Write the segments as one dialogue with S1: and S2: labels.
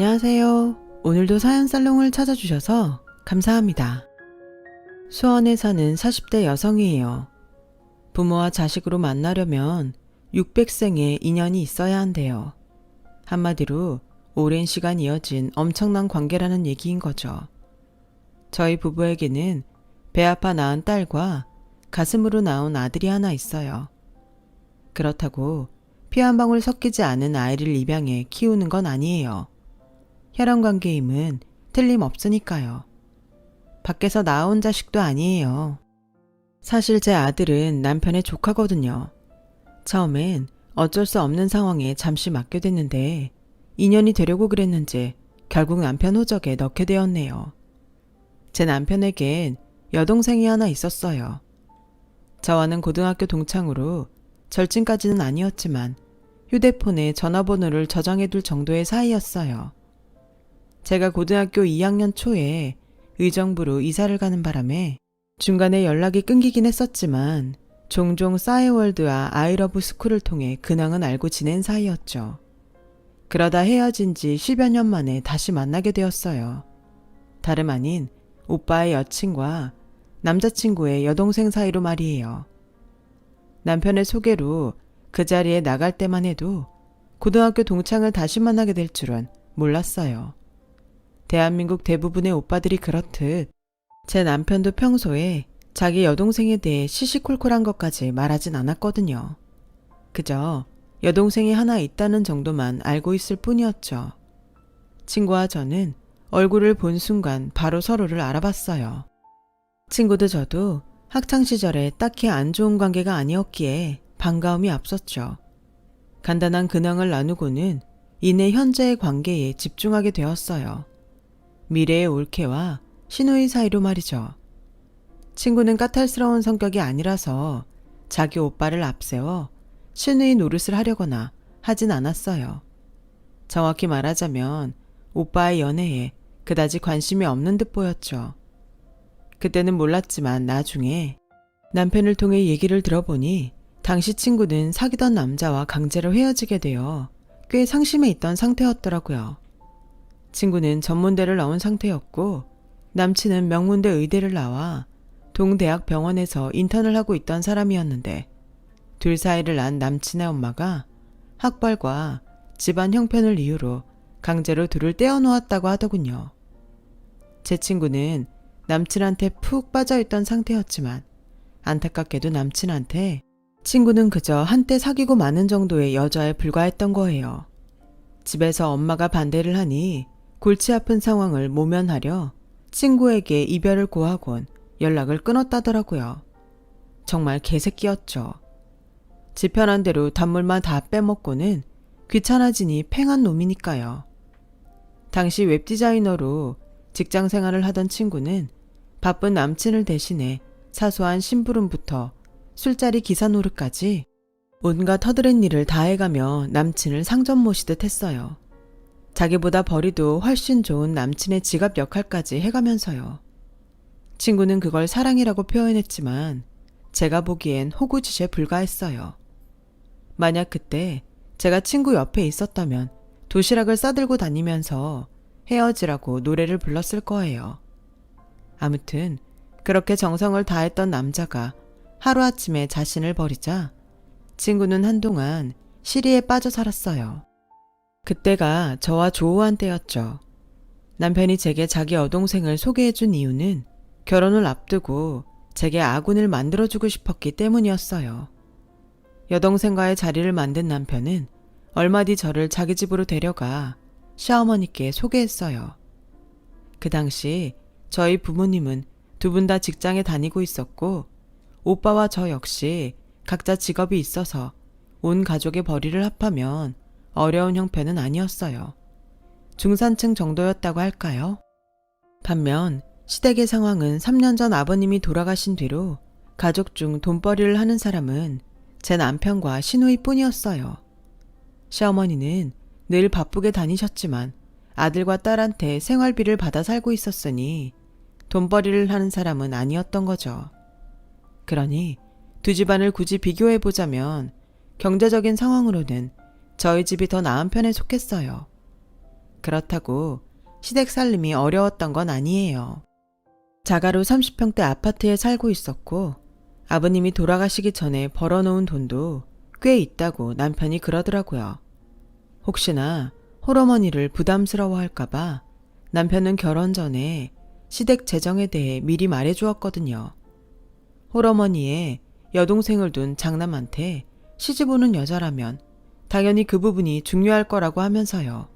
S1: 안녕하세요. 오늘도 사연살롱을 찾아주셔서 감사합니다. 수원에 사는 40대 여성이에요. 부모와 자식으로 만나려면 600생의 인연이 있어야 한대요. 한마디로 오랜 시간 이어진 엄청난 관계라는 얘기인 거죠. 저희 부부에게는 배 아파 낳은 딸과 가슴으로 낳은 아들이 하나 있어요. 그렇다고 피 한 방울 섞이지 않은 아이를 입양해 키우는 건 아니에요. 혈연관계임은 틀림없으니까요. 밖에서 낳아온 자식도 아니에요. 사실 제 아들은 남편의 조카거든요. 처음엔 어쩔 수 없는 상황에 잠시 맡겨댔는데 인연이 되려고 그랬는지 결국 남편 호적에 넣게 되었네요. 제 남편에겐 여동생이 하나 있었어요. 저와는 고등학교 동창으로 절친까지는 아니었지만 휴대폰에 전화번호를 저장해둘 정도의 사이였어요. 제가 고등학교 2학년 초에 의정부로 이사를 가는 바람에 중간에 연락이 끊기긴 했었지만 종종 싸이월드와 아이러브 스쿨을 통해 근황은 알고 지낸 사이였죠. 그러다 헤어진 지 10여 년 만에 다시 만나게 되었어요. 다름 아닌 오빠의 여친과 남자친구의 여동생 사이로 말이에요. 남편의 소개로 그 자리에 나갈 때만 해도 고등학교 동창을 다시 만나게 될 줄은 몰랐어요. 대한민국 대부분의 오빠들이 그렇듯 제 남편도 평소에 자기 여동생에 대해 시시콜콜한 것까지 말하진 않았거든요. 그저 여동생이 하나 있다는 정도만 알고 있을 뿐이었죠. 친구와 저는 얼굴을 본 순간 바로 서로를 알아봤어요. 친구도 저도 학창시절에 딱히 안 좋은 관계가 아니었기에 반가움이 앞섰죠. 간단한 근황을 나누고는 이내 현재의 관계에 집중하게 되었어요. 미래의 올케와 시누이 사이로 말이죠. 친구는 까탈스러운 성격이 아니라서 자기 오빠를 앞세워 시누이 노릇을 하려거나 하진 않았어요. 정확히 말하자면 오빠의 연애에 그다지 관심이 없는 듯 보였죠. 그때는 몰랐지만 나중에 남편을 통해 얘기를 들어보니 당시 친구는 사귀던 남자와 강제로 헤어지게 되어 꽤 상심해 있던 상태였더라고요. 친구는 전문대를 나온 상태였고 남친은 명문대 의대를 나와 동대학 병원에서 인턴을 하고 있던 사람이었는데 둘 사이를 난 남친의 엄마가 학벌과 집안 형편을 이유로 강제로 둘을 떼어놓았다고 하더군요. 제 친구는 남친한테 푹 빠져있던 상태였지만 안타깝게도 남친한테 친구는 그저 한때 사귀고 마는 정도의 여자에 불과했던 거예요. 집에서 엄마가 반대를 하니 골치 아픈 상황을 모면하려 친구에게 이별을 고하곤 연락을 끊었다더라고요. 정말 개새끼였죠. 지 편한 대로 단물만 다 빼먹고는 귀찮아지니 팽한 놈이니까요. 당시 웹디자이너로 직장 생활을 하던 친구는 바쁜 남친을 대신해 사소한 심부름부터 술자리 기사 노릇까지 온갖 허드렛 일을 다 해가며 남친을 상점 모시듯 했어요. 자기보다 벌이도 훨씬 좋은 남친의 지갑 역할까지 해가면서요. 친구는 그걸 사랑이라고 표현했지만 제가 보기엔 호구짓에 불과했어요. 만약 그때 제가 친구 옆에 있었다면 도시락을 싸들고 다니면서 헤어지라고 노래를 불렀을 거예요. 아무튼 그렇게 정성을 다했던 남자가 하루아침에 자신을 버리자 친구는 한동안 시리에 빠져 살았어요. 그때가 저와 조우한 때였죠. 남편이 제게 자기 여동생을 소개해준 이유는 결혼을 앞두고 제게 아군을 만들어주고 싶었기 때문이었어요. 여동생과의 자리를 만든 남편은 얼마 뒤 저를 자기 집으로 데려가 시어머니께 소개했어요. 그 당시 저희 부모님은 두 분 다 직장에 다니고 있었고 오빠와 저 역시 각자 직업이 있어서 온 가족의 벌이를 합하면 어려운 형편은 아니었어요. 중산층 정도였다고 할까요? 반면 시댁의 상황은 3년 전 아버님이 돌아가신 뒤로 가족 중 돈벌이를 하는 사람은 제 남편과 시누이 뿐이었어요. 시어머니는 늘 바쁘게 다니셨지만 아들과 딸한테 생활비를 받아 살고 있었으니 돈벌이를 하는 사람은 아니었던 거죠. 그러니 두 집안을 굳이 비교해보자면 경제적인 상황으로는 저희 집이 더 나은 편에 속했어요. 그렇다고 시댁 살림이 어려웠던 건 아니에요. 자가로 30평대 아파트에 살고 있었고 아버님이 돌아가시기 전에 벌어놓은 돈도 꽤 있다고 남편이 그러더라고요. 혹시나 홀어머니를 부담스러워할까봐 남편은 결혼 전에 시댁 재정에 대해 미리 말해주었거든요. 홀어머니의 여동생을 둔 장남한테 시집 오는 여자라면 당연히 그 부분이 중요할 거라고 하면서요.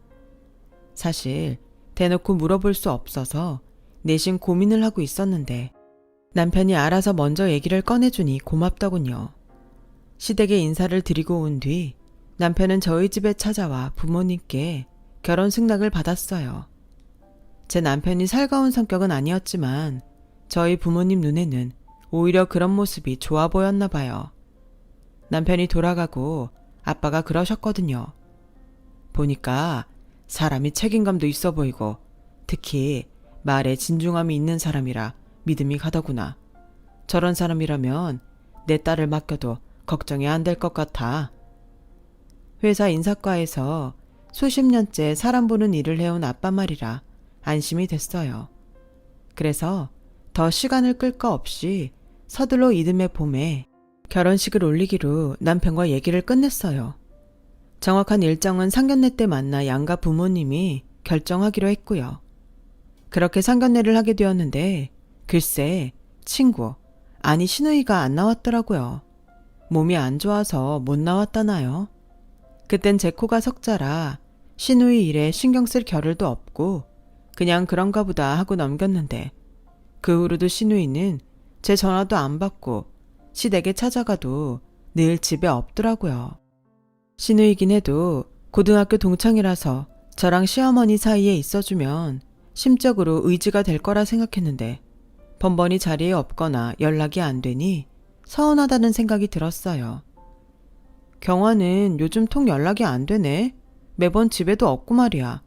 S1: 사실 대놓고 물어볼 수 없어서 내심 고민을 하고 있었는데 남편이 알아서 먼저 얘기를 꺼내주니 고맙더군요. 시댁에 인사를 드리고 온 뒤 남편은 저희 집에 찾아와 부모님께 결혼 승낙을 받았어요. 제 남편이 살가운 성격은 아니었지만 저희 부모님 눈에는 오히려 그런 모습이 좋아 보였나 봐요. 남편이 돌아가고 아빠가 그러셨거든요. 보니까 사람이 책임감도 있어 보이고 특히 말에 진중함이 있는 사람이라 믿음이 가더구나. 저런 사람이라면 내 딸을 맡겨도 걱정이 안 될 것 같아. 회사 인사과에서 수십 년째 사람 보는 일을 해온 아빠 말이라 안심이 됐어요. 그래서 더 시간을 끌 거 없이 서둘러 이듬해 봄에 결혼식을 올리기로 남편과 얘기를 끝냈어요. 정확한 일정은 상견례 때 만나 양가 부모님이 결정하기로 했고요. 그렇게 상견례를 하게 되었는데 글쎄 친구, 아니 시누이가 안 나왔더라고요. 몸이 안 좋아서 못 나왔다나요? 그땐 제 코가 석자라 시누이 일에 신경 쓸 겨를도 없고 그냥 그런가 보다 하고 넘겼는데 그 후로도 시누이는 제 전화도 안 받고 시댁에 찾아가도 늘 집에 없더라고요. 시누이긴 해도 고등학교 동창이라서 저랑 시어머니 사이에 있어주면 심적으로 의지가 될 거라 생각했는데 번번이 자리에 없거나 연락이 안 되니 서운하다는 생각이 들었어요. 경화는 요즘 통 연락이 안 되네. 매번 집에도 없고 말이야.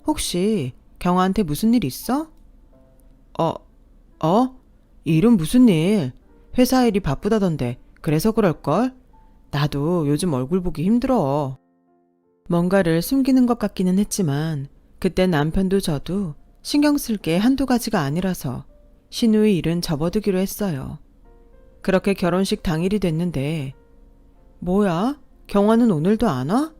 S1: 혹시 경화한테 무슨 일 있어? 일은 무슨 일? 회사 일이 바쁘다던데 그래서 그럴걸? 나도 요즘 얼굴 보기 힘들어. 뭔가를 숨기는 것 같기는 했지만 그때 남편도 저도 신경 쓸 게 한두 가지가 아니라서 시누이 일은 접어두기로 했어요. 그렇게 결혼식 당일이 됐는데 뭐야? 경화는 오늘도 안 와?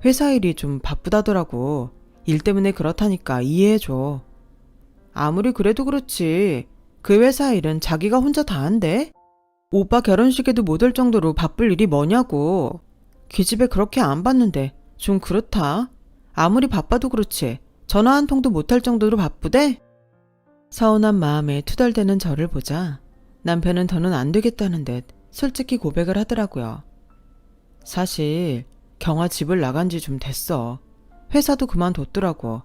S1: 회사 일이 좀 바쁘다더라고. 일 때문에 그렇다니까 이해해줘. 아무리 그래도 그렇지. 그 회사 일은 자기가 혼자 다 한대? 오빠 결혼식에도 못 올 정도로 바쁠 일이 뭐냐고. 기집애 그렇게 안 봤는데 좀 그렇다. 아무리 바빠도 그렇지. 전화 한 통도 못 할 정도로 바쁘대? 서운한 마음에 투덜대는 저를 보자 남편은 더는 안 되겠다는 듯 솔직히 고백을 하더라고요. 사실 경화 집을 나간 지 좀 됐어. 회사도 그만뒀더라고.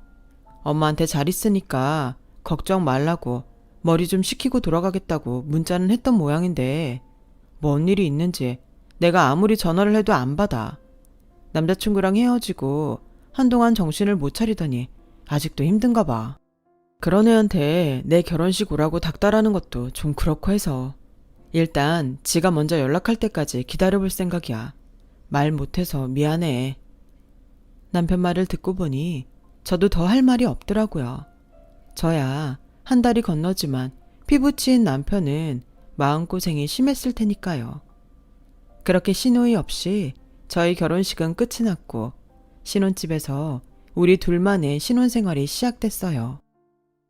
S1: 엄마한테 잘 있으니까 걱정 말라고 머리 좀 식히고 돌아가겠다고 문자는 했던 모양인데 뭔 일이 있는지 내가 아무리 전화를 해도 안 받아. 남자친구랑 헤어지고 한동안 정신을 못 차리더니 아직도 힘든가 봐. 그런 애한테 내 결혼식 오라고 닥달하는 것도 좀 그렇고 해서 일단 지가 먼저 연락할 때까지 기다려볼 생각이야. 말 못해서 미안해. 남편 말을 듣고 보니 저도 더 할 말이 없더라고요. 저야 한 달이 건너지만 피부치인 남편은 마음고생이 심했을 테니까요. 그렇게 시누이 없이 저희 결혼식은 끝이 났고 신혼집에서 우리 둘만의 신혼생활이 시작됐어요.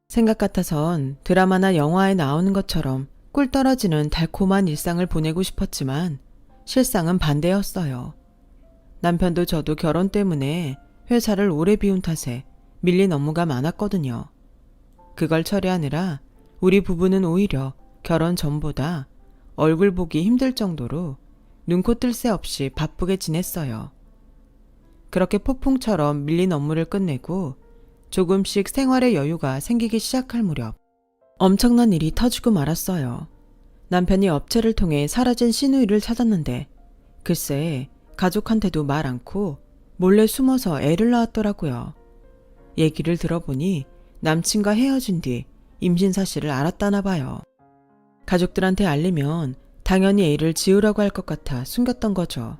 S1: 생각 같아선 드라마나 영화에 나오는 것처럼 꿀 떨어지는 달콤한 일상을 보내고 싶었지만 실상은 반대였어요. 남편도 저도 결혼 때문에 회사를 오래 비운 탓에 밀린 업무가 많았거든요. 그걸 처리하느라 우리 부부는 오히려 결혼 전보다 얼굴 보기 힘들 정도로 눈코 뜰 새 없이 바쁘게 지냈어요. 그렇게 폭풍처럼 밀린 업무를 끝내고 조금씩 생활의 여유가 생기기 시작할 무렵 엄청난 일이 터지고 말았어요. 남편이 업체를 통해 사라진 시누이를 찾았는데 글쎄 가족한테도 말 않고 몰래 숨어서 애를 낳았더라고요. 얘기를 들어보니 남친과 헤어진 뒤 임신 사실을 알았다나 봐요. 가족들한테 알리면 당연히 애를 지우라고 할 것 같아 숨겼던 거죠.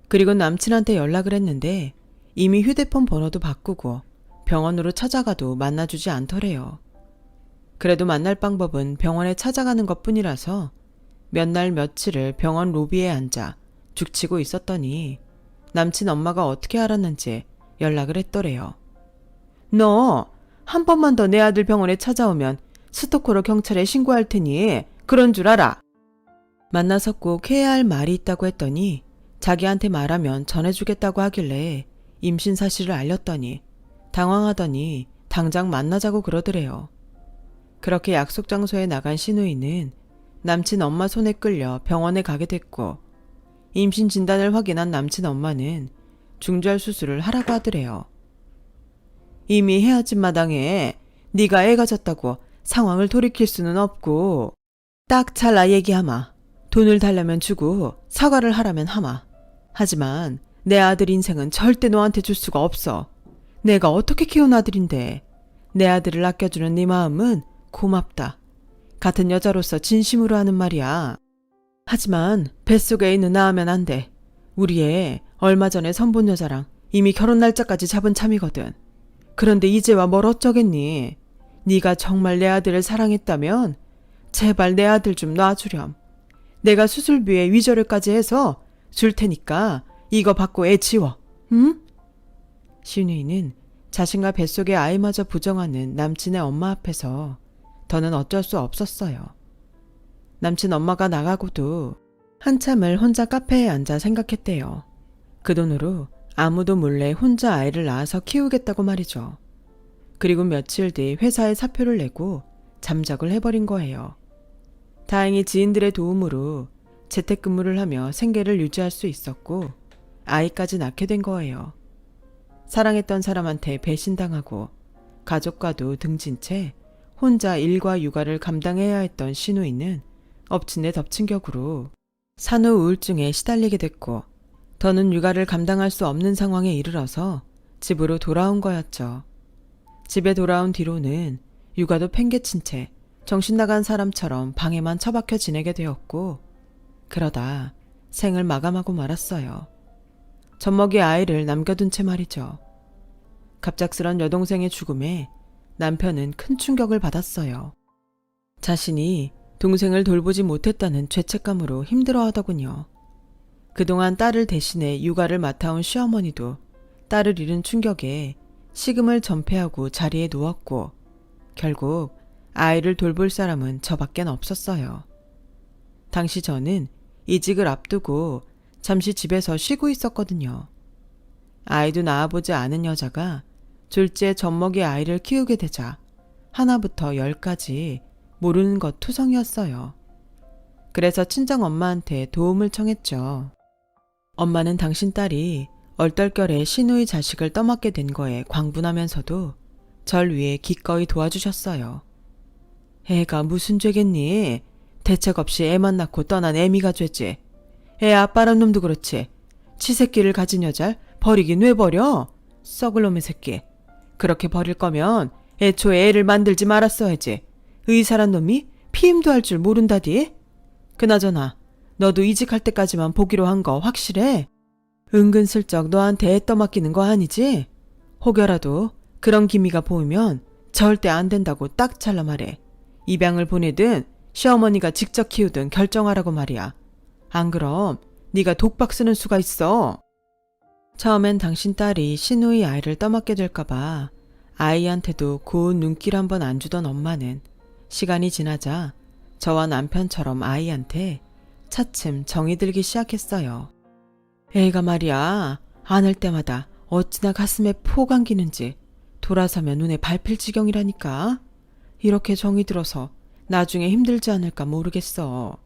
S1: 그리고 남친한테 연락을 했는데 이미 휴대폰 번호도 바꾸고 병원으로 찾아가도 만나주지 않더래요. 그래도 만날 방법은 병원에 찾아가는 것뿐이라서 몇 날 며칠을 병원 로비에 앉아 죽치고 있었더니 남친 엄마가 어떻게 알았는지 연락을 했더래요. 너 한 번만 더 내 아들 병원에 찾아오면 스토커로 경찰에 신고할 테니 그런 줄 알아. 만나서 꼭 해야 할 말이 있다고 했더니 자기한테 말하면 전해주겠다고 하길래 임신 사실을 알렸더니 당황하더니 당장 만나자고 그러더래요. 그렇게 약속 장소에 나간 신우이는 남친 엄마 손에 끌려 병원에 가게 됐고 임신 진단을 확인한 남친 엄마는 중절 수술을 하라고 하더래요. 이미 헤어진 마당에 네가 애가 졌다고 상황을 돌이킬 수는 없고 딱 잘라 얘기하마. 돈을 달라면 주고 사과를 하라면 하마. 하지만 내 아들 인생은 절대 너한테 줄 수가 없어. 내가 어떻게 키운 아들인데. 내 아들을 아껴주는 네 마음은 고맙다. 같은 여자로서 진심으로 하는 말이야. 하지만 뱃속에 있는 나하면 안 돼. 우리 애 얼마 전에 선본 여자랑 이미 결혼 날짜까지 잡은 참이거든. 그런데 이제와 뭘 어쩌겠니. 네가 정말 내 아들을 사랑했다면 제발 내 아들 좀 놔주렴. 내가 수술비에 위조료까지 해서 줄 테니까 이거 받고 애 지워. 응? 신우이는 자신과 뱃속의 아이마저 부정하는 남친의 엄마 앞에서 더는 어쩔 수 없었어요. 남친 엄마가 나가고도 한참을 혼자 카페에 앉아 생각했대요. 그 돈으로 아무도 몰래 혼자 아이를 낳아서 키우겠다고 말이죠. 그리고 며칠 뒤 회사에 사표를 내고 잠적을 해버린 거예요. 다행히 지인들의 도움으로 재택근무를 하며 생계를 유지할 수 있었고 아이까지 낳게 된 거예요. 사랑했던 사람한테 배신당하고 가족과도 등진 채 혼자 일과 육아를 감당해야 했던 신우이는 엎친 데 덮친 격으로 산후 우울증에 시달리게 됐고 더는 육아를 감당할 수 없는 상황에 이르러서 집으로 돌아온 거였죠. 집에 돌아온 뒤로는 육아도 팽개친 채 정신 나간 사람처럼 방에만 처박혀 지내게 되었고 그러다 생을 마감하고 말았어요. 젖먹이 아이를 남겨둔 채 말이죠. 갑작스런 여동생의 죽음에 남편은 큰 충격을 받았어요. 자신이 동생을 돌보지 못했다는 죄책감으로 힘들어하더군요. 그동안 딸을 대신해 육아를 맡아온 시어머니도 딸을 잃은 충격에 식음을 전폐하고 자리에 누웠고 결국 아이를 돌볼 사람은 저밖엔 없었어요. 당시 저는 이직을 앞두고 잠시 집에서 쉬고 있었거든요. 아이도 낳아보지 않은 여자가 졸지에 젖먹이 아이를 키우게 되자 하나부터 열까지 모르는 것 투성이었어요. 그래서 친정엄마한테 도움을 청했죠. 엄마는 당신 딸이 얼떨결에 신우의 자식을 떠맡게 된 거에 광분하면서도 절 위해 기꺼이 도와주셨어요. 애가 무슨 죄겠니? 대책 없이 애만 낳고 떠난 애미가 죄지. 애 아빠란 놈도 그렇지. 치새끼를 가진 여잘 버리긴 왜 버려? 썩을 놈의 새끼. 그렇게 버릴 거면 애초에 애를 만들지 말았어야지. 의사란 놈이 피임도 할 줄 모른다디? 그나저나 너도 이직할 때까지만 보기로 한 거 확실해? 은근슬쩍 너한테 애 떠맡기는 거 아니지? 혹여라도 그런 기미가 보이면 절대 안 된다고 딱 잘라 말해. 입양을 보내든 시어머니가 직접 키우든 결정하라고 말이야. 안 그럼 네가 독박 쓰는 수가 있어. 처음엔 당신 딸이 신우의 아이를 떠맡게 될까봐 아이한테도 고운 눈길 한번 안 주던 엄마는 시간이 지나자 저와 남편처럼 아이한테 차츰 정이 들기 시작했어요. 애가 말이야 안 할 때마다 어찌나 가슴에 폭 안기는지 돌아서면 눈에 밟힐 지경이라니까. 이렇게 정이 들어서 나중에 힘들지 않을까 모르겠어.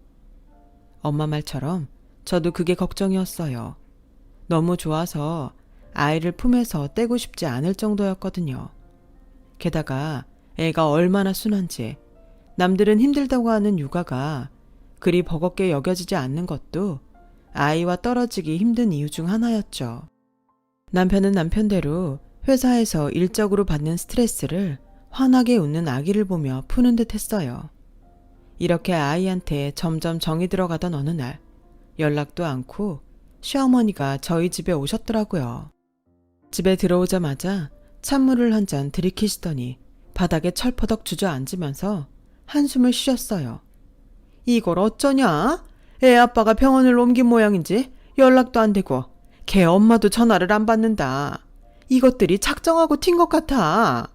S1: 엄마 말처럼 저도 그게 걱정이었어요. 너무 좋아서 아이를 품에서 떼고 싶지 않을 정도였거든요. 게다가 애가 얼마나 순한지 남들은 힘들다고 하는 육아가 그리 버겁게 여겨지지 않는 것도 아이와 떨어지기 힘든 이유 중 하나였죠. 남편은 남편대로 회사에서 일적으로 받는 스트레스를 환하게 웃는 아기를 보며 푸는 듯 했어요. 이렇게 아이한테 점점 정이 들어가던 어느 날 연락도 않고 시어머니가 저희 집에 오셨더라고요. 집에 들어오자마자 찬물을 한 잔 들이키시더니 바닥에 철퍼덕 주저앉으면서 한숨을 쉬셨어요. 이걸 어쩌냐? 애 아빠가 병원을 옮긴 모양인지 연락도 안 되고 걔 엄마도 전화를 안 받는다. 이것들이 작정하고 튄 것 같아.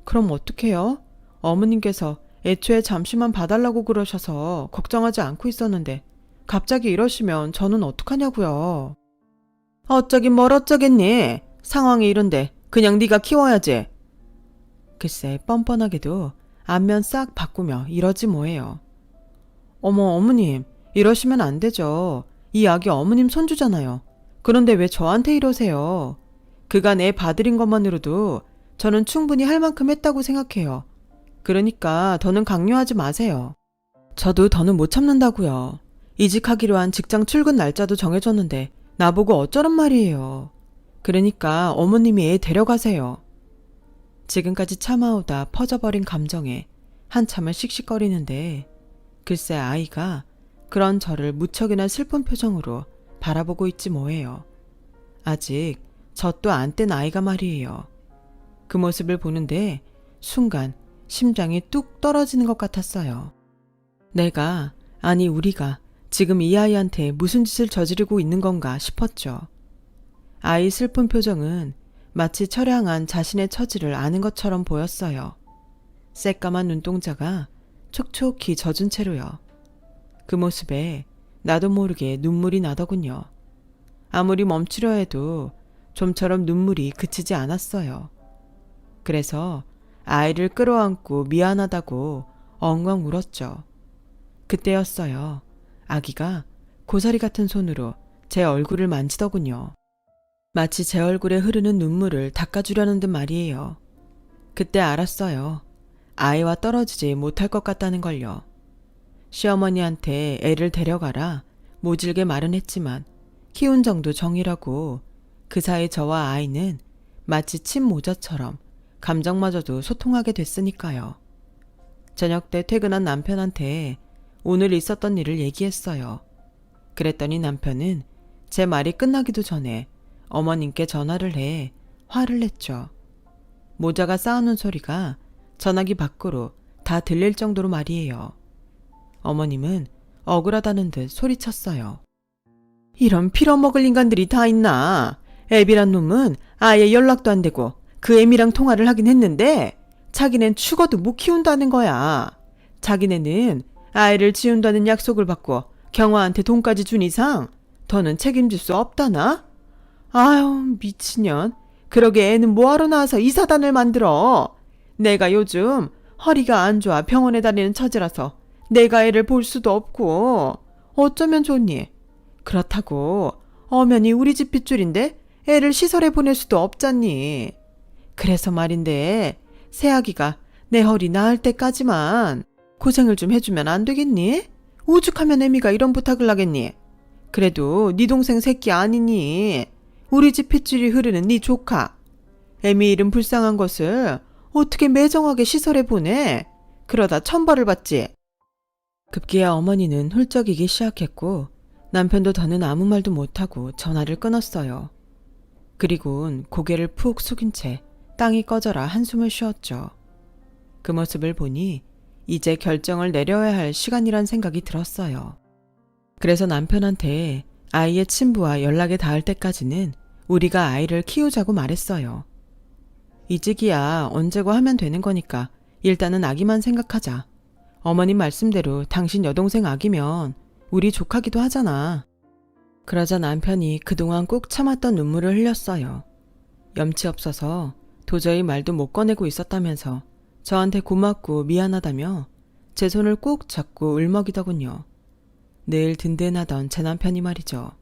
S1: 그럼 어떡해요? 어머님께서 애초에 잠시만 봐달라고 그러셔서 걱정하지 않고 있었는데 갑자기 이러시면 저는 어떡하냐고요. 어쩌긴 뭘 어쩌겠니? 상황이 이런데 그냥 네가 키워야지. 글쎄 뻔뻔하게도 안면 싹 바꾸며 이러지 뭐예요. 어머 어머님 이러시면 안 되죠. 이 아기 어머님 손주잖아요. 그런데 왜 저한테 이러세요? 그간 애 봐드린 것만으로도 저는 충분히 할 만큼 했다고 생각해요. 그러니까 더는 강요하지 마세요. 저도 더는 못 참는다고요. 이직하기로 한 직장 출근 날짜도 정해졌는데 나보고 어쩌란 말이에요. 그러니까 어머님이 애 데려가세요. 지금까지 참아오다 퍼져버린 감정에 한참을 씩씩거리는데 글쎄 아이가 그런 저를 무척이나 슬픈 표정으로 바라보고 있지 뭐예요. 아직 젖도 안 뗀 아이가 말이에요. 그 모습을 보는데 순간 심장이 뚝 떨어지는 것 같았어요. 내가, 아니 우리가 지금 이 아이한테 무슨 짓을 저지르고 있는 건가 싶었죠. 아이 슬픈 표정은 마치 처량한 자신의 처지를 아는 것처럼 보였어요. 새까만 눈동자가 촉촉히 젖은 채로요. 그 모습에 나도 모르게 눈물이 나더군요. 아무리 멈추려 해도 좀처럼 눈물이 그치지 않았어요. 그래서 아이를 끌어안고 미안하다고 엉엉 울었죠. 그때였어요. 아기가 고사리 같은 손으로 제 얼굴을 만지더군요. 마치 제 얼굴에 흐르는 눈물을 닦아주려는 듯 말이에요. 그때 알았어요. 아이와 떨어지지 못할 것 같다는 걸요. 시어머니한테 애를 데려가라 모질게 말은 했지만 키운 정도 정이라고 그 사이 저와 아이는 마치 친모자처럼 감정마저도 소통하게 됐으니까요. 저녁 때 퇴근한 남편한테 오늘 있었던 일을 얘기했어요. 그랬더니 남편은 제 말이 끝나기도 전에 어머님께 전화를 해 화를 냈죠. 모자가 싸우는 소리가 전화기 밖으로 다 들릴 정도로 말이에요. 어머님은 억울하다는 듯 소리쳤어요. 이런 빌어먹을 인간들이 다 있나? 애비란 놈은 아예 연락도 안 되고 그 애미랑 통화를 하긴 했는데 자기넨 죽어도 못 키운다는 거야. 자기네는 아이를 지운다는 약속을 받고 경화한테 돈까지 준 이상 더는 책임질 수 없다나? 아유 미친년. 그러게 애는 뭐하러 나와서 이 사단을 만들어. 내가 요즘 허리가 안 좋아 병원에 다니는 처지라서 내가 애를 볼 수도 없고 어쩌면 좋니? 그렇다고 엄연히 우리 집 핏줄인데 애를 시설에 보낼 수도 없잖니. 그래서 말인데 새아기가 내 허리 나을 때까지만 고생을 좀 해주면 안 되겠니? 오죽하면 애미가 이런 부탁을 하겠니? 그래도 네 동생 새끼 아니니? 우리 집 핏줄이 흐르는 네 조카. 애미 이름 불쌍한 것을 어떻게 매정하게 시설에 보내? 그러다 천벌을 받지. 급기야 어머니는 훌쩍이기 시작했고 남편도 더는 아무 말도 못하고 전화를 끊었어요. 그리고는 고개를 푹 숙인 채 땅이 꺼져라 한숨을 쉬었죠. 그 모습을 보니 이제 결정을 내려야 할 시간이란 생각이 들었어요. 그래서 남편한테 아이의 친부와 연락에 닿을 때까지는 우리가 아이를 키우자고 말했어요. 이직이야 언제고 하면 되는 거니까 일단은 아기만 생각하자. 어머님 말씀대로 당신 여동생 아기면 우리 조카기도 하잖아. 그러자 남편이 그동안 꾹 참았던 눈물을 흘렸어요. 염치 없어서 도저히 말도 못 꺼내고 있었다면서 저한테 고맙고 미안하다며 제 손을 꾹 잡고 울먹이더군요. 늘 든든하던 제 남편이 말이죠.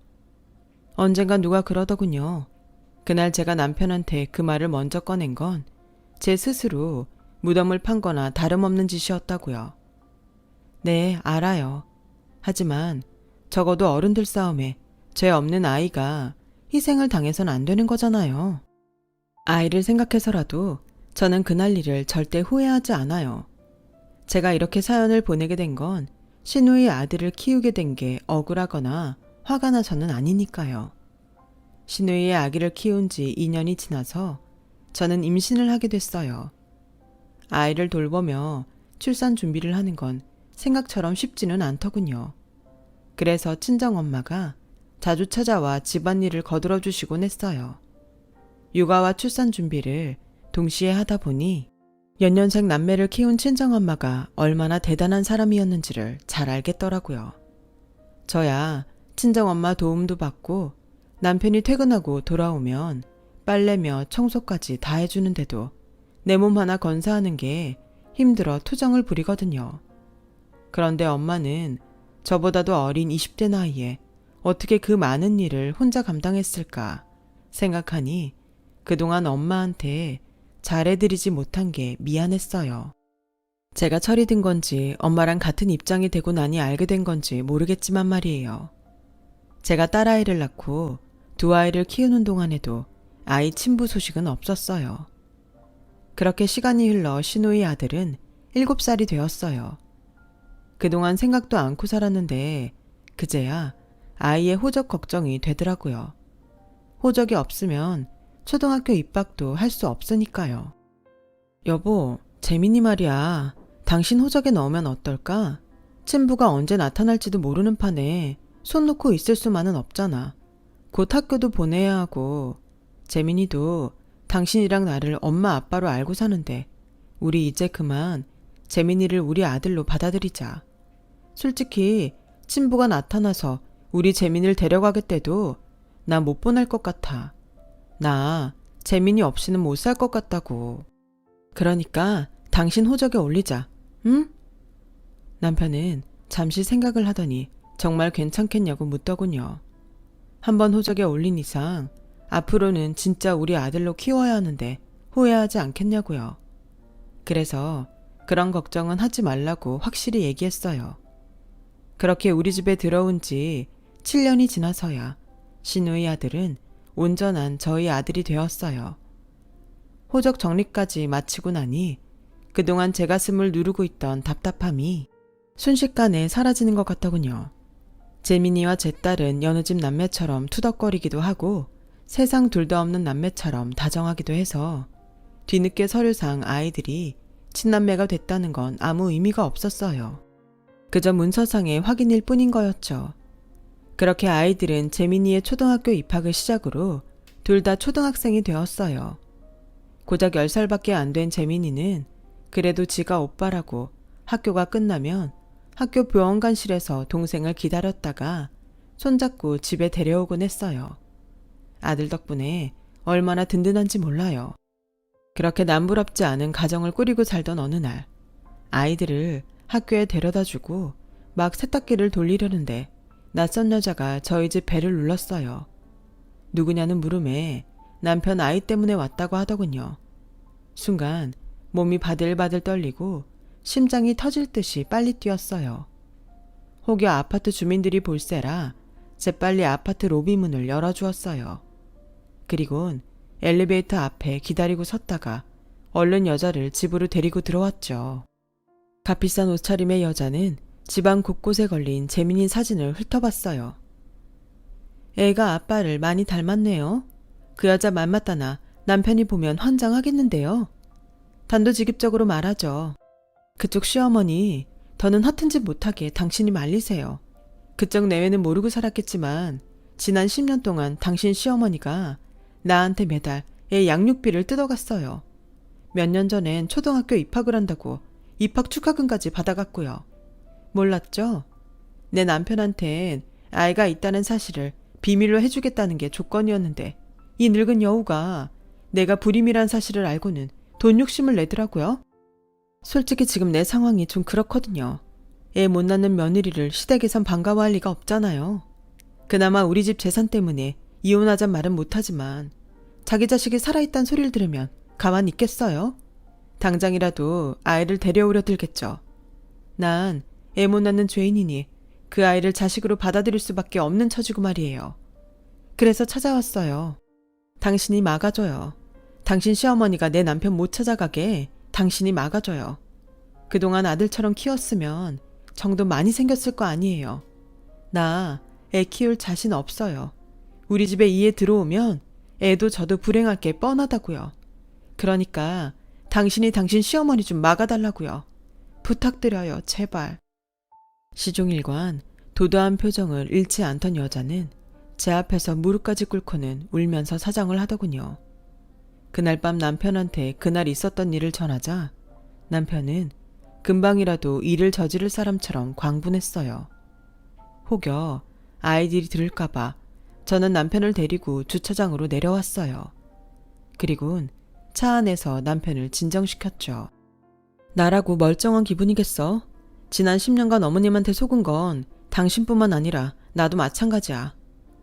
S1: 언젠가 누가 그러더군요. 그날 제가 남편한테 그 말을 먼저 꺼낸 건 제 스스로 무덤을 판 거나 다름없는 짓이었다고요. 네, 알아요. 하지만 적어도 어른들 싸움에 죄 없는 아이가 희생을 당해선 안 되는 거잖아요. 아이를 생각해서라도 저는 그날 일을 절대 후회하지 않아요. 제가 이렇게 사연을 보내게 된 건 신우의 아들을 키우게 된 게 억울하거나 화가 나서는 아니니까요. 시누이의 아기를 키운 지 2년이 지나서 저는 임신을 하게 됐어요. 아이를 돌보며 출산 준비를 하는 건 생각처럼 쉽지는 않더군요. 그래서 친정엄마가 자주 찾아와 집안일을 거들어 주시곤 했어요. 육아와 출산 준비를 동시에 하다 보니 연년생 남매를 키운 친정엄마가 얼마나 대단한 사람이었는지를 잘 알겠더라고요. 저야 친정엄마 도움도 받고 남편이 퇴근하고 돌아오면 빨래며 청소까지 다 해주는데도 내 몸 하나 건사하는 게 힘들어 투정을 부리거든요. 그런데 엄마는 저보다도 어린 20대 나이에 어떻게 그 많은 일을 혼자 감당했을까 생각하니 그동안 엄마한테 잘해드리지 못한 게 미안했어요. 제가 철이 든 건지 엄마랑 같은 입장이 되고 나니 알게 된 건지 모르겠지만 말이에요. 제가 딸아이를 낳고 두 아이를 키우는 동안에도 아이 친부 소식은 없었어요. 그렇게 시간이 흘러 시누이 아들은 7살이 되었어요. 그동안 생각도 않고 살았는데 그제야 아이의 호적 걱정이 되더라고요. 호적이 없으면 초등학교 입학도 할 수 없으니까요. 여보, 재민이 말이야. 당신 호적에 넣으면 어떨까? 친부가 언제 나타날지도 모르는 판에 손 놓고 있을 수만은 없잖아. 곧 학교도 보내야 하고 재민이도 당신이랑 나를 엄마 아빠로 알고 사는데 우리 이제 그만 재민이를 우리 아들로 받아들이자. 솔직히 친부가 나타나서 우리 재민이를 데려가겠대도 나 못 보낼 것 같아. 나 재민이 없이는 못 살 것 같다고. 그러니까 당신 호적에 올리자. 응? 남편은 잠시 생각을 하더니 정말 괜찮겠냐고 묻더군요. 한번 호적에 올린 이상 앞으로는 진짜 우리 아들로 키워야 하는데 후회하지 않겠냐고요. 그래서 그런 걱정은 하지 말라고 확실히 얘기했어요. 그렇게 우리 집에 들어온 지 7년이 지나서야 시누이 아들은 온전한 저희 아들이 되었어요. 호적 정리까지 마치고 나니 그동안 제 가슴을 누르고 있던 답답함이 순식간에 사라지는 것 같더군요. 재민이와 제 딸은 여느 집 남매처럼 투덕거리기도 하고 세상 둘도 없는 남매처럼 다정하기도 해서 뒤늦게 서류상 아이들이 친남매가 됐다는 건 아무 의미가 없었어요. 그저 문서상의 확인일 뿐인 거였죠. 그렇게 아이들은 재민이의 초등학교 입학을 시작으로 둘 다 초등학생이 되었어요. 고작 10살밖에 안 된 재민이는 그래도 지가 오빠라고 학교가 끝나면 학교 보원관실에서 동생을 기다렸다가 손잡고 집에 데려오곤 했어요. 아들 덕분에 얼마나 든든한지 몰라요. 그렇게 남부럽지 않은 가정을 꾸리고 살던 어느 날 아이들을 학교에 데려다주고 막 세탁기를 돌리려는데 낯선 여자가 저희 집 배를 눌렀어요. 누구냐는 물음에 남편 아이 때문에 왔다고 하더군요. 순간 몸이 바들바들 떨리고 심장이 터질 듯이 빨리 뛰었어요. 혹여 아파트 주민들이 볼세라 재빨리 아파트 로비 문을 열어주었어요. 그리곤 엘리베이터 앞에 기다리고 섰다가 얼른 여자를 집으로 데리고 들어왔죠. 값비싼 옷차림의 여자는 집안 곳곳에 걸린 재민이 사진을 훑어봤어요. 애가 아빠를 많이 닮았네요. 그 여자 맘맞다나 남편이 보면 환장하겠는데요. 단도직입적으로 말하죠. 그쪽 시어머니, 더는 허튼 짓 못하게 당신이 말리세요. 그쪽 내외는 모르고 살았겠지만 지난 10년 동안 당신 시어머니가 나한테 매달 애 양육비를 뜯어갔어요. 몇 년 전엔 초등학교 입학을 한다고 입학 축하금까지 받아갔고요. 몰랐죠? 내 남편한텐 아이가 있다는 사실을 비밀로 해주겠다는 게 조건이었는데 이 늙은 여우가 내가 불임이란 사실을 알고는 돈 욕심을 내더라고요. 솔직히 지금 내 상황이 좀 그렇거든요. 애 못 낳는 며느리를 시댁에선 반가워할 리가 없잖아요. 그나마 우리 집 재산 때문에 이혼하잔 말은 못하지만 자기 자식이 살아있단 소리를 들으면 가만히 있겠어요? 당장이라도 아이를 데려오려 들겠죠. 난 애 못 낳는 죄인이니 그 아이를 자식으로 받아들일 수밖에 없는 처지고 말이에요. 그래서 찾아왔어요. 당신이 막아줘요. 당신 시어머니가 내 남편 못 찾아가게 당신이 막아줘요. 그동안 아들처럼 키웠으면 정도 많이 생겼을 거 아니에요. 나 애 키울 자신 없어요. 우리 집에 이에 들어오면 애도 저도 불행할 게 뻔하다고요. 그러니까 당신이 당신 시어머니 좀 막아달라고요. 부탁드려요, 제발. 시종일관 도도한 표정을 잃지 않던 여자는 제 앞에서 무릎까지 꿇고는 울면서 사정을 하더군요. 그날 밤 남편한테 그날 있었던 일을 전하자 남편은 금방이라도 일을 저지를 사람처럼 광분했어요. 혹여 아이들이 들을까봐 저는 남편을 데리고 주차장으로 내려왔어요. 그리곤 차 안에서 남편을 진정시켰죠. 나라고 멀쩡한 기분이겠어? 지난 10년간 어머님한테 속은 건 당신뿐만 아니라 나도 마찬가지야.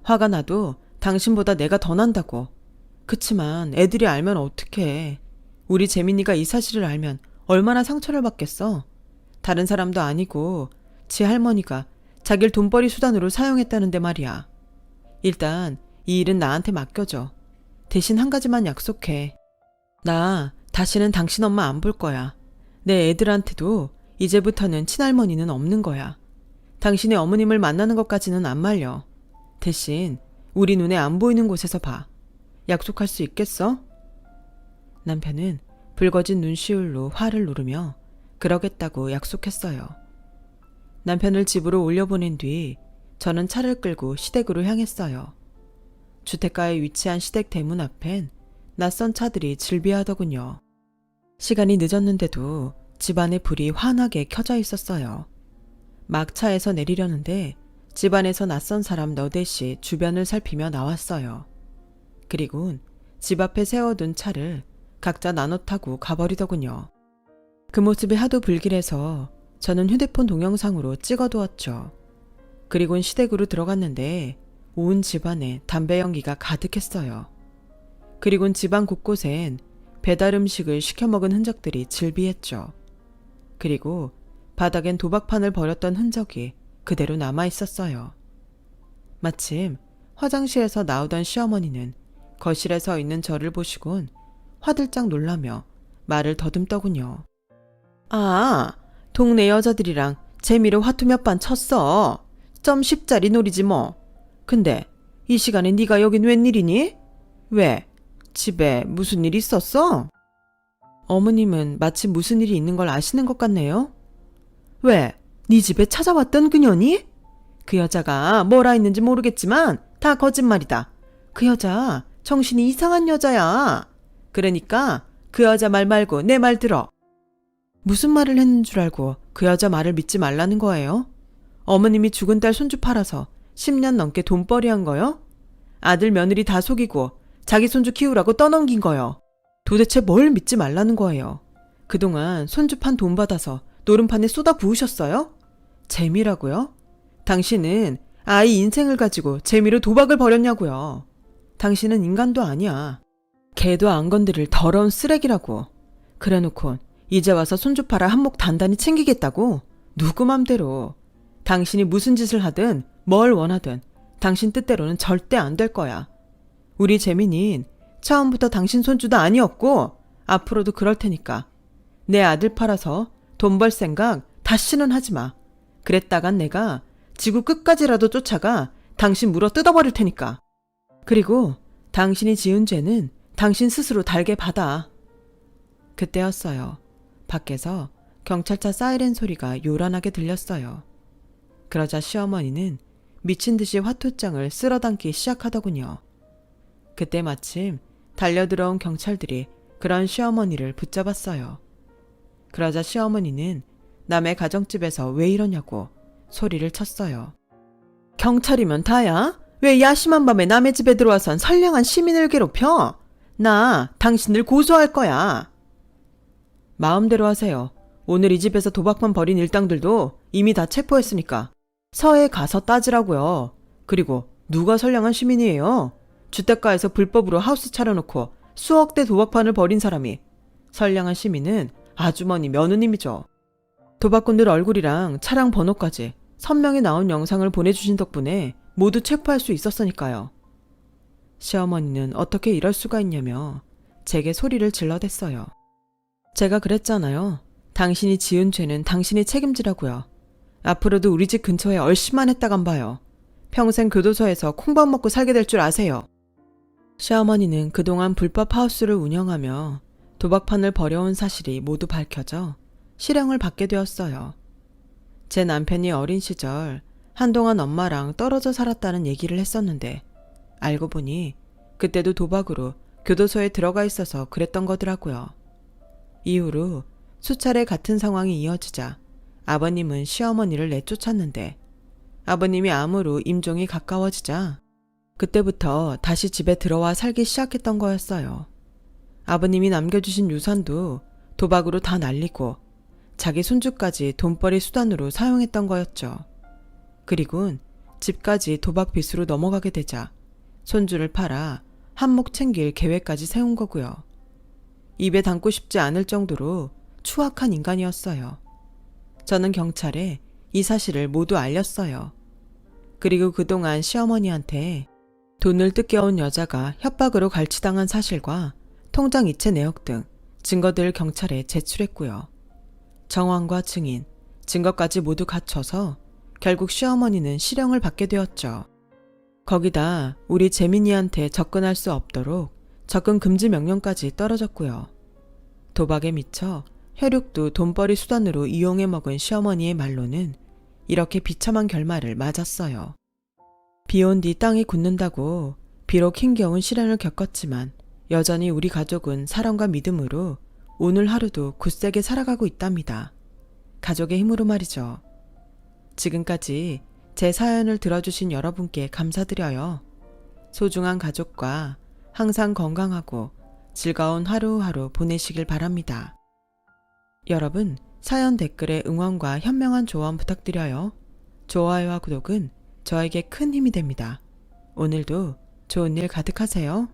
S1: 화가 나도 당신보다 내가 더 난다고. 그치만 애들이 알면 어떡해. 우리 재민이가 이 사실을 알면 얼마나 상처를 받겠어. 다른 사람도 아니고 지 할머니가 자기를 돈벌이 수단으로 사용했다는데 말이야. 일단 이 일은 나한테 맡겨줘. 대신 한 가지만 약속해. 나 다시는 당신 엄마 안 볼 거야. 내 애들한테도 이제부터는 친할머니는 없는 거야. 당신의 어머님을 만나는 것까지는 안 말려. 대신 우리 눈에 안 보이는 곳에서 봐. 약속할 수 있겠어? 남편은 붉어진 눈시울로 화를 누르며 그러겠다고 약속했어요. 남편을 집으로 올려보낸 뒤 저는 차를 끌고 시댁으로 향했어요. 주택가에 위치한 시댁 대문 앞엔 낯선 차들이 질비하더군요. 시간이 늦었는데도 집안에 불이 환하게 켜져 있었어요. 막 차에서 내리려는데 집안에서 낯선 사람 너댓이 주변을 살피며 나왔어요. 그리곤 집 앞에 세워둔 차를 각자 나눠 타고 가버리더군요. 그 모습이 하도 불길해서 저는 휴대폰 동영상으로 찍어두었죠. 그리곤 시댁으로 들어갔는데 온 집안에 담배 연기가 가득했어요. 그리곤 집안 곳곳엔 배달 음식을 시켜 먹은 흔적들이 질비했죠. 그리고 바닥엔 도박판을 버렸던 흔적이 그대로 남아 있었어요. 마침 화장실에서 나오던 시어머니는 거실에 서 있는 저를 보시곤 화들짝 놀라며 말을 더듬더군요. 아, 동네 여자들이랑 재미로 화투 몇 판 쳤어. 점 10짜리 놀이지 뭐. 근데 이 시간에 네가 여긴 웬일이니? 왜? 집에 무슨 일 있었어? 어머님은 마치 무슨 일이 있는 걸 아시는 것 같네요. 왜? 네 집에 찾아왔던 그녀니? 그 여자가 뭐라 했는지 모르겠지만 다 거짓말이다. 그 여자 정신이 이상한 여자야. 그러니까 그 여자 말 말고 내 말 들어. 무슨 말을 했는 줄 알고 그 여자 말을 믿지 말라는 거예요? 어머님이 죽은 딸 손주 팔아서 10년 넘게 돈벌이 한 거요? 아들 며느리 다 속이고 자기 손주 키우라고 떠넘긴 거요. 도대체 뭘 믿지 말라는 거예요? 그동안 손주 판 돈 받아서 노름판에 쏟아 부으셨어요? 재미라고요? 당신은 아이 인생을 가지고 재미로 도박을 벌였냐고요. 당신은 인간도 아니야. 개도 안 건드릴 더러운 쓰레기라고. 그래놓고 이제 와서 손주 팔아 한몫 단단히 챙기겠다고? 누구 맘대로. 당신이 무슨 짓을 하든 뭘 원하든 당신 뜻대로는 절대 안 될 거야. 우리 재민이는 처음부터 당신 손주도 아니었고 앞으로도 그럴 테니까 내 아들 팔아서 돈 벌 생각 다시는 하지 마. 그랬다간 내가 지구 끝까지라도 쫓아가 당신 물어 뜯어버릴 테니까. 그리고 당신이 지은 죄는 당신 스스로 달게 받아. 그때였어요. 밖에서 경찰차 사이렌 소리가 요란하게 들렸어요. 그러자 시어머니는 미친 듯이 화투장을 쓸어담기 시작하더군요. 그때 마침 달려들어온 경찰들이 그런 시어머니를 붙잡았어요. 그러자 시어머니는 남의 가정집에서 왜 이러냐고 소리를 쳤어요. 경찰이면 다야? 왜 야심한 밤에 남의 집에 들어와선 선량한 시민을 괴롭혀? 나 당신들 고소할 거야. 마음대로 하세요. 오늘 이 집에서 도박만 벌인 일당들도 이미 다 체포했으니까 서해에 가서 따지라고요. 그리고 누가 선량한 시민이에요? 주택가에서 불법으로 하우스 차려놓고 수억 대 도박판을 벌인 사람이. 선량한 시민은 아주머니 며느님이죠. 도박꾼들 얼굴이랑 차량 번호까지 선명히 나온 영상을 보내주신 덕분에 모두 체포할 수 있었으니까요. 시어머니는 어떻게 이럴 수가 있냐며 제게 소리를 질러댔어요. 제가 그랬잖아요. 당신이 지은 죄는 당신이 책임지라고요. 앞으로도 우리 집 근처에 얼씬만 했다간 봐요. 평생 교도소에서 콩밥 먹고 살게 될 줄 아세요. 시어머니는 그동안 불법 하우스를 운영하며 도박판을 벌여온 사실이 모두 밝혀져 실형을 받게 되었어요. 제 남편이 어린 시절 한동안 엄마랑 떨어져 살았다는 얘기를 했었는데 알고 보니 그때도 도박으로 교도소에 들어가 있어서 그랬던 거더라고요. 이후로 수차례 같은 상황이 이어지자 아버님은 시어머니를 내쫓았는데 아버님이 암으로 임종이 가까워지자 그때부터 다시 집에 들어와 살기 시작했던 거였어요. 아버님이 남겨주신 유산도 도박으로 다 날리고 자기 손주까지 돈벌이 수단으로 사용했던 거였죠. 그리곤 집까지 도박 빚으로 넘어가게 되자 손주를 팔아 한몫 챙길 계획까지 세운 거고요. 입에 담고 싶지 않을 정도로 추악한 인간이었어요. 저는 경찰에 이 사실을 모두 알렸어요. 그리고 그동안 시어머니한테 돈을 뜯겨온 여자가 협박으로 갈취당한 사실과 통장 이체 내역 등 증거들을 경찰에 제출했고요. 정황과 증인, 증거까지 모두 갖춰서 결국 시어머니는 실형을 받게 되었죠. 거기다 우리 재민이한테 접근할 수 없도록 접근 금지 명령까지 떨어졌고요. 도박에 미쳐 혈육도 돈벌이 수단으로 이용해 먹은 시어머니의 말로는 이렇게 비참한 결말을 맞았어요. 비온 뒤 땅이 굳는다고 비록 힘겨운 시련을 겪었지만 여전히 우리 가족은 사랑과 믿음으로 오늘 하루도 굳세게 살아가고 있답니다. 가족의 힘으로 말이죠. 지금까지 제 사연을 들어주신 여러분께 감사드려요. 소중한 가족과 항상 건강하고 즐거운 하루하루 보내시길 바랍니다. 여러분, 사연 댓글에 응원과 현명한 조언 부탁드려요. 좋아요와 구독은 저에게 큰 힘이 됩니다. 오늘도 좋은 일 가득하세요.